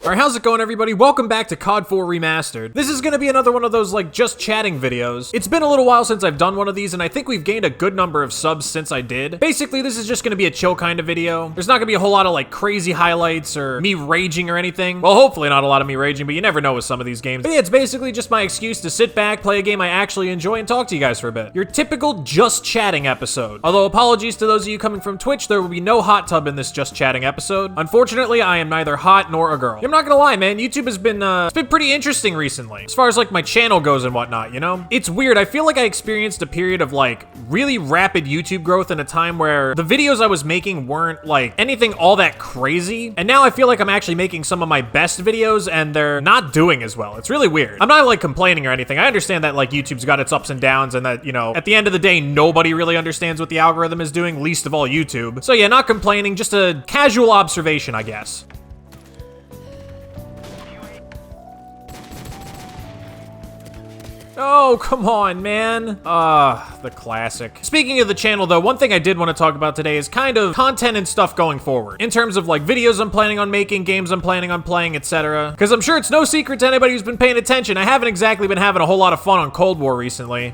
Alright, how's it going, everybody? Welcome back to COD 4 Remastered. This is gonna be another one of those, like, just chatting videos. It's been a little while since I've done one of these, and I think we've gained a good number of subs since I did. Basically, this is just gonna be a chill kind of video. There's not gonna be a whole lot of, like, crazy highlights or me raging or anything. Well, hopefully not a lot of me raging, but you never know with some of these games. But yeah, it's basically just my excuse to sit back, play a game I actually enjoy, and talk to you guys for a bit. Your typical just chatting episode. Although, apologies to those of you coming from Twitch, there will be no hot tub in this just chatting episode. Unfortunately, I am neither hot nor a girl. I'm not gonna lie, man, YouTube has been, it's been pretty interesting recently. As far as, like, my channel goes and whatnot, you know? It's weird. I feel like I experienced a period of, like, really rapid YouTube growth in a time where the videos I was making weren't, like, anything all that crazy. And now I feel like I'm actually making some of my best videos and they're not doing as well. It's really weird. I'm not, like, complaining or anything. I understand that, like, YouTube's got its ups and downs and that, you know, at the end of the day, nobody really understands what the algorithm is doing, least of all YouTube. So yeah, not complaining, just a casual observation, I guess. Oh, come on, man. The classic. Speaking of the channel, though, one thing I did want to talk about today is kind of content and stuff going forward. In terms of, like, videos I'm planning on making, games I'm planning on playing, etc. Because I'm sure it's no secret to anybody who's been paying attention, I haven't exactly been having a whole lot of fun on Cold War recently.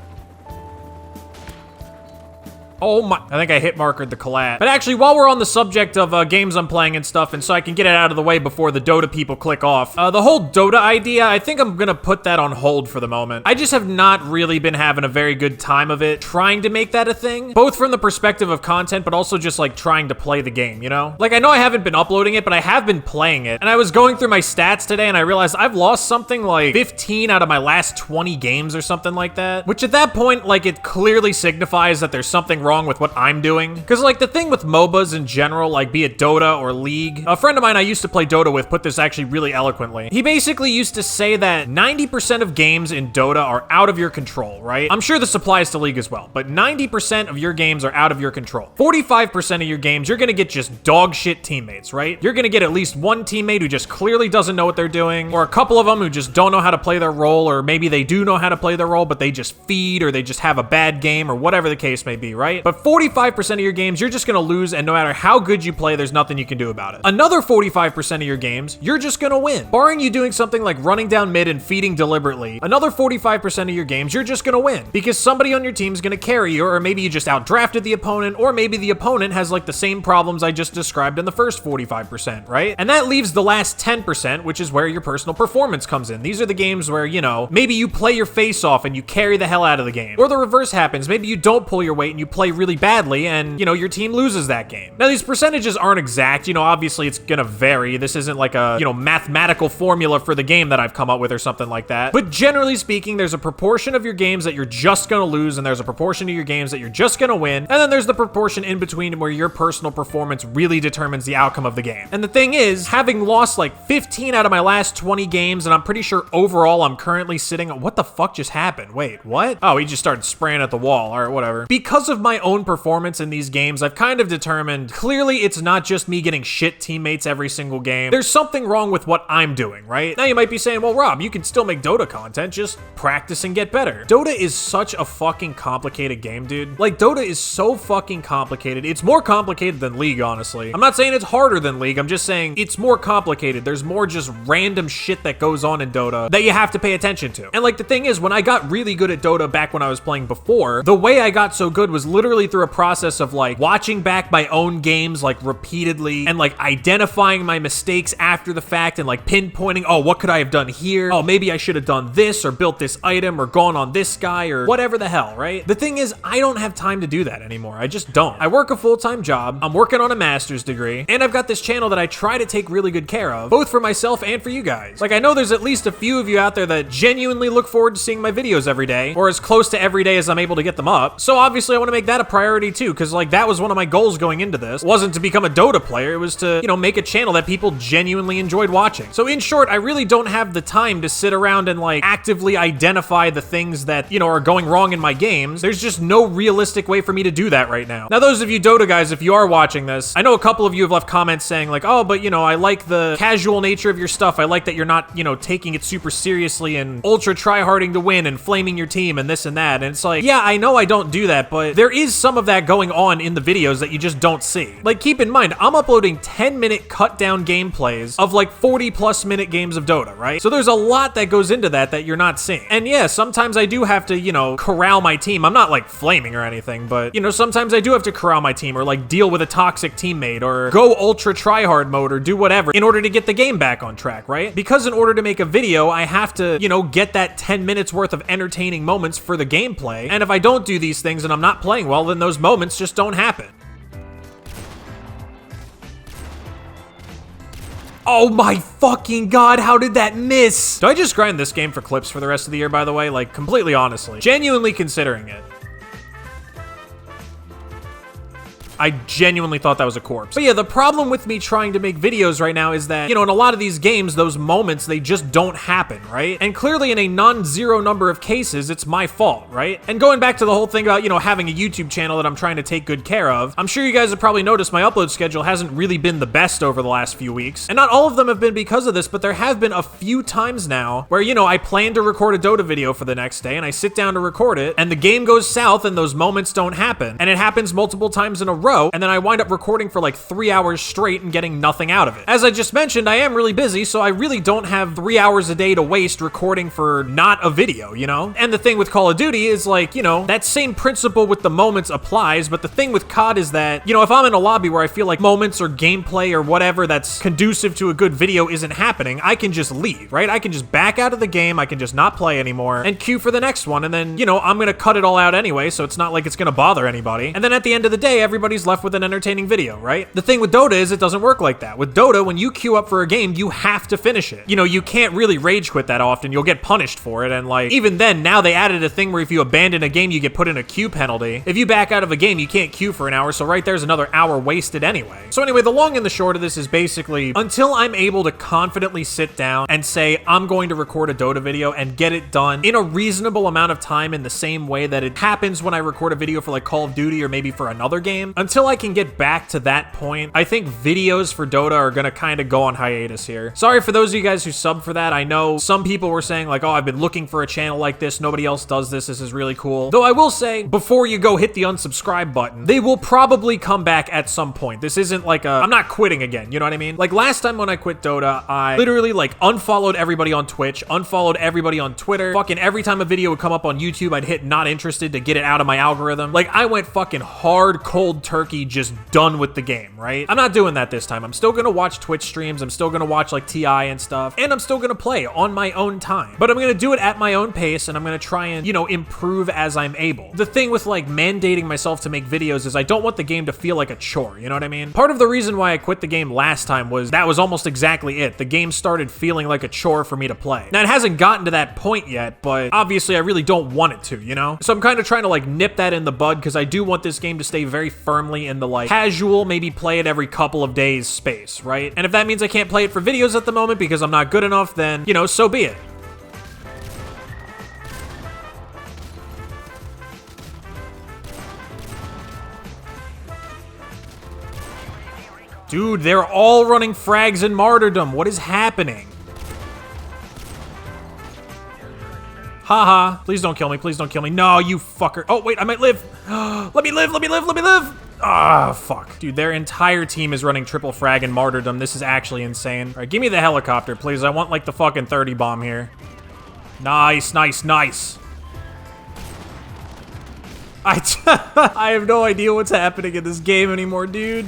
Oh my, I think I hit markered the collab. But actually, while we're on the subject of games I'm playing and stuff, and so I can get it out of the way before the Dota people click off, the whole Dota idea, I think I'm gonna put that on hold for the moment. I just have not really been having a very good time of it, trying to make that a thing, both from the perspective of content, but also just, like, trying to play the game, you know? Like, I know I haven't been uploading it, but I have been playing it, and I was going through my stats today, and I realized I've lost something like 15 out of my last 20 games or something like that, which at that point, like, it clearly signifies that there's something wrong with what I'm doing. Because, like, the thing with MOBAs in general, like, be it Dota or League, a friend of mine I used to play Dota with put this actually really eloquently. He basically used to say that 90% of games in Dota are out of your control, right? I'm sure this applies to League as well, but 90% of your games are out of your control. 45% of your games, you're gonna get just dog shit teammates, right? You're gonna get at least one teammate who just clearly doesn't know what they're doing, or a couple of them who just don't know how to play their role, or maybe they do know how to play their role, but they just feed, or they just have a bad game, or whatever the case may be, right? But 45% of your games, you're just gonna lose, and no matter how good you play, there's nothing you can do about it. Another 45% of your games, you're just gonna win. Barring you doing something like running down mid and feeding deliberately, another 45% of your games, you're just gonna win. Because somebody on your team's gonna carry you, or maybe you just outdrafted the opponent, or maybe the opponent has, like, the same problems I just described in the first 45%, right? And that leaves the last 10%, which is where your personal performance comes in. These are the games where, you know, maybe you play your face off and you carry the hell out of the game. Or the reverse happens. Maybe you don't pull your weight and you play really badly and, you know, your team loses that game. Now, these percentages aren't exact. You know, obviously it's gonna vary. This isn't like a, you know, mathematical formula for the game that I've come up with or something like that. But generally speaking, there's a proportion of your games that you're just gonna lose, and there's a proportion of your games that you're just gonna win, and then there's the proportion in between where your personal performance really determines the outcome of the game. And the thing is, having lost like 15 out of my last 20 games, and I'm pretty sure overall I'm currently sitting on, what the fuck just happened? Wait, what? Oh, he just started spraying at the wall. All right, whatever. Because of my own performance in these games, I've kind of determined, clearly it's not just me getting shit teammates every single game. There's something wrong with what I'm doing, right? Now you might be saying, well, Rob, you can still make Dota content, just practice and get better. Dota is such a fucking complicated game, dude. Like, Dota is so fucking complicated. It's more complicated than League, honestly. I'm not saying it's harder than League, I'm just saying it's more complicated. There's more just random shit that goes on in Dota that you have to pay attention to. And, like, the thing is, when I got really good at Dota back when I was playing before, the way I got so good was literally through a process of, like, watching back my own games, like, repeatedly, and, like, identifying my mistakes after the fact, and, like, pinpointing, oh, what could I have done here? Oh, maybe I should have done this, or built this item, or gone on this guy, or whatever the hell, right? The thing is, I don't have time to do that anymore. I just don't. I work a full-time job, I'm working on a master's degree, and I've got this channel that I try to take really good care of, both for myself and for you guys. Like, I know there's at least a few of you out there that genuinely look forward to seeing my videos every day, or as close to every day as I'm able to get them up. So obviously I want to make that a priority too, because, like, that was one of my goals going into this. It wasn't to become a Dota player, it was to, you know, make a channel that people genuinely enjoyed watching. So in short, I really don't have the time to sit around and, like, actively identify the things that, you know, are going wrong in my games. There's just no realistic way for me to do that right now. Now, those of you Dota guys, if you are watching this, I know a couple of you have left comments saying, like, oh, but, you know, I like the casual nature of your stuff. I like that you're not, you know, taking it super seriously and ultra tryharding to win and flaming your team and this and that. And it's like, yeah, I know I don't do that, but there is is some of that going on in the videos that you just don't see. Like, keep in mind, I'm uploading 10-minute cut down gameplays of like 40+ minute games of Dota, right? So there's a lot that goes into that you're not seeing. And yeah, sometimes I do have to, you know, corral my team. I'm not like flaming or anything, but you know, sometimes I do have to corral my team or like deal with a toxic teammate or go ultra tryhard mode or do whatever in order to get the game back on track, right? Because in order to make a video, I have to, you know, get that 10 minutes worth of entertaining moments for the gameplay. And if I don't do these things and I'm not playing well, then those moments just don't happen. Oh my fucking god, how did that miss? Do I just grind this game for clips for the rest of the year, by the way? Like, completely honestly. Genuinely considering it. I genuinely thought that was a corpse. But yeah, the problem with me trying to make videos right now is that, you know, in a lot of these games, those moments, they just don't happen, right? And clearly in a non-zero number of cases, it's my fault, right? And going back to the whole thing about, you know, having a YouTube channel that I'm trying to take good care of, I'm sure you guys have probably noticed my upload schedule hasn't really been the best over the last few weeks. And not all of them have been because of this, but there have been a few times now where, you know, I plan to record a Dota video for the next day and I sit down to record it and the game goes south and those moments don't happen. And it happens multiple times in a row. And then I wind up recording for like 3 hours straight and getting nothing out of it. As I just mentioned, I am really busy, so I really don't have 3 hours a day to waste recording for not a video, you know? And the thing with Call of Duty is like, you know, that same principle with the moments applies, but the thing with COD is that, you know, if I'm in a lobby where I feel like moments or gameplay or whatever that's conducive to a good video isn't happening, I can just leave, right? I can just back out of the game, I can just not play anymore, and queue for the next one, and then, you know, I'm gonna cut it all out anyway, so it's not like it's gonna bother anybody. And then at the end of the day, everybody's left with an entertaining video, right? The thing with Dota is it doesn't work like that. With Dota, when you queue up for a game, you have to finish it. You know, you can't really rage quit that often. You'll get punished for it, and like, even then, now they added a thing where if you abandon a game, you get put in a queue penalty. If you back out of a game, you can't queue for an hour, so right there's another hour wasted anyway. So anyway, the long and the short of this is basically, until I'm able to confidently sit down and say, I'm going to record a Dota video and get it done in a reasonable amount of time in the same way that it happens when I record a video for like Call of Duty or maybe for another game, until I can get back to that point, I think videos for Dota are gonna kind of go on hiatus here. Sorry for those of you guys who sub for that. I know some people were saying like, oh, I've been looking for a channel like this. Nobody else does this. This is really cool. Though I will say, before you go hit the unsubscribe button, they will probably come back at some point. This isn't like I'm not quitting again. You know what I mean? Like last time when I quit Dota, I literally like unfollowed everybody on Twitch, unfollowed everybody on Twitter. Fucking every time a video would come up on YouTube, I'd hit not interested to get it out of my algorithm. Like I went fucking hard cold turkey, just done with the game, right? I'm not doing that this time. I'm still gonna watch Twitch streams. I'm still gonna watch like TI and stuff, and I'm still gonna play on my own time. But I'm gonna do it at my own pace, and I'm gonna try and, you know, improve as I'm able. The thing with like mandating myself to make videos is I don't want the game to feel like a chore, you know what I mean? Part of the reason why I quit the game last time was that was almost exactly it. The game started feeling like a chore for me to play. Now, it hasn't gotten to that point yet, but obviously I really don't want it to, you know? So I'm kind of trying to like nip that in the bud because I do want this game to stay very firmly in the like casual, maybe play it every couple of days space, right? And if that means I can't play it for videos at the moment because I'm not good enough, then, you know, so be it. Dude, they're all running frags in martyrdom. What is happening? Haha. Please don't kill me. Please don't kill me. No, you fucker. Oh, wait, I might live. Let me live. Let me live. Let me live. Ah, fuck. Dude, their entire team is running triple frag in martyrdom. This is actually insane. All right, give me the helicopter, please. I want, like, the fucking 30 bomb here. Nice, nice, nice. I have no idea what's happening in this game anymore, dude.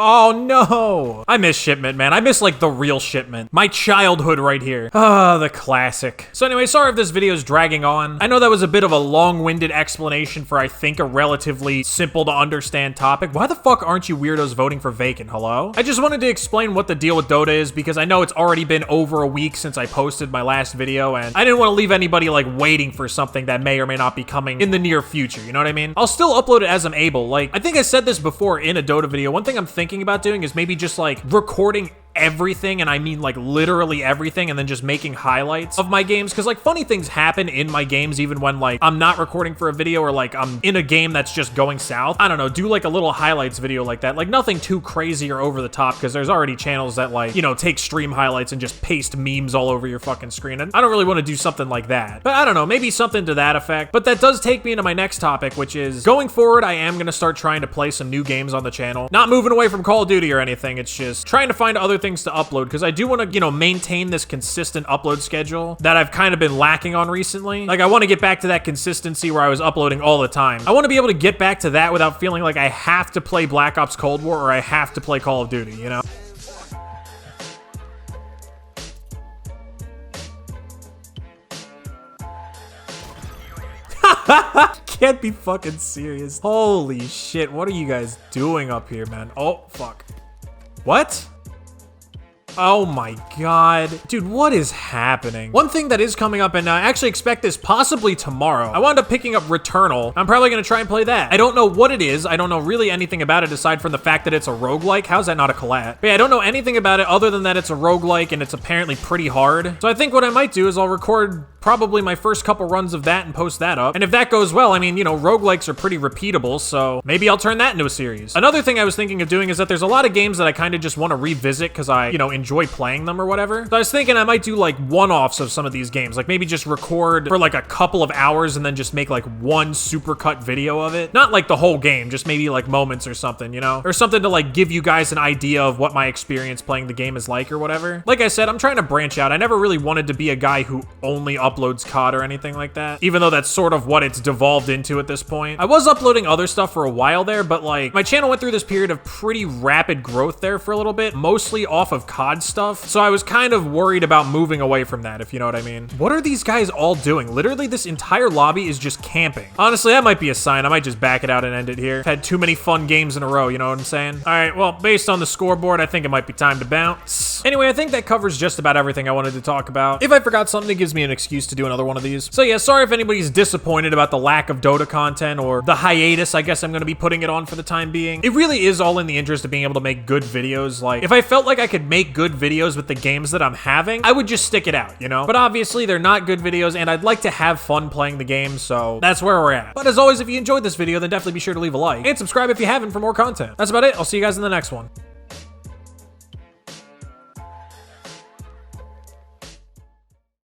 Oh no! I miss Shipment, man. I miss like the real Shipment. My childhood right here. Ah, the classic. So anyway, sorry if this video is dragging on. I know that was a bit of a long-winded explanation for, I think, a relatively simple to understand topic. Why the fuck aren't you weirdos voting for vacant? Hello? I just wanted to explain what the deal with Dota is because I know it's already been over a week since I posted my last video and I didn't want to leave anybody like waiting for something that may or may not be coming in the near future. You know what I mean? I'll still upload it as I'm able. Like, I think I said this before in a Dota video. One thing I'm thinking about doing is maybe just like recording everything, and I mean like literally everything, and then just making highlights of my games, because like funny things happen in my games even when like I'm not recording for a video, or like I'm in a game that's just going south. I don't know, do like a little highlights video like that. Like nothing too crazy or over the top, because there's already channels that like, you know, take stream highlights and just paste memes all over your fucking screen, and I don't really want to do something like that. But I don't know, maybe something to that effect. But that does take me into my next topic, which is going forward, I am going to start trying to play some new games on the channel. Not moving away from Call of Duty or anything, it's just trying to find other things to upload, because I do want to, you know, maintain this consistent upload schedule that I've kind of been lacking on recently. Like I want to get back to that consistency where I was uploading all the time. I want to be able to get back to that without feeling like I have to play Black Ops Cold War or I have to play Call of Duty, you know? Can't be fucking serious. Holy shit, what are you guys doing up here, man? Oh, fuck. What? Oh my god. Dude, what is happening? One thing that is coming up, and I actually expect this possibly tomorrow. I wound up picking up Returnal. I'm probably gonna try and play that. I don't know what it is. I don't know really anything about it aside from the fact that it's a roguelike. How's that not a collat? But yeah, I don't know anything about it other than that it's a roguelike and it's apparently pretty hard. So I think what I might do is I'll record probably my first couple runs of that and post that up. And if that goes well, I mean, you know, roguelikes are pretty repeatable, so maybe I'll turn that into a series. Another thing I was thinking of doing is that there's a lot of games that I kind of just want to revisit because I, you know, enjoy playing them or whatever. So I was thinking I might do like one-offs of some of these games, like maybe just record for like a couple of hours and then just make like one supercut video of it. Not like the whole game, just maybe like moments or something, you know? Or something to like give you guys an idea of what my experience playing the game is like or whatever. Like I said, I'm trying to branch out. I never really wanted to be a guy who only uploads COD or anything like that, even though that's sort of what it's devolved into at this point. I was uploading other stuff for a while there, but like my channel went through this period of pretty rapid growth there for a little bit, mostly off of COD stuff. So I was kind of worried about moving away from that, if you know what I mean. What are these guys all doing? Literally, this entire lobby is just camping. Honestly, that might be a sign. I might just back it out and end it here. I've had too many fun games in a row, you know what I'm saying? All right, well, based on the scoreboard, I think it might be time to bounce. Anyway, I think that covers just about everything I wanted to talk about. If I forgot something, it gives me an excuse to do another one of these. So yeah, sorry if anybody's disappointed about the lack of Dota content or the hiatus I guess I'm gonna be putting it on for the time being. It really is all in the interest of being able to make good videos. Like, if I felt like I could make good videos with the games that I'm having, I would just stick it out, you know? But obviously, they're not good videos, and I'd like to have fun playing the game, so that's where we're at. But as always, if you enjoyed this video, then definitely be sure to leave a like, and subscribe if you haven't for more content. That's about it. I'll see you guys in the next one.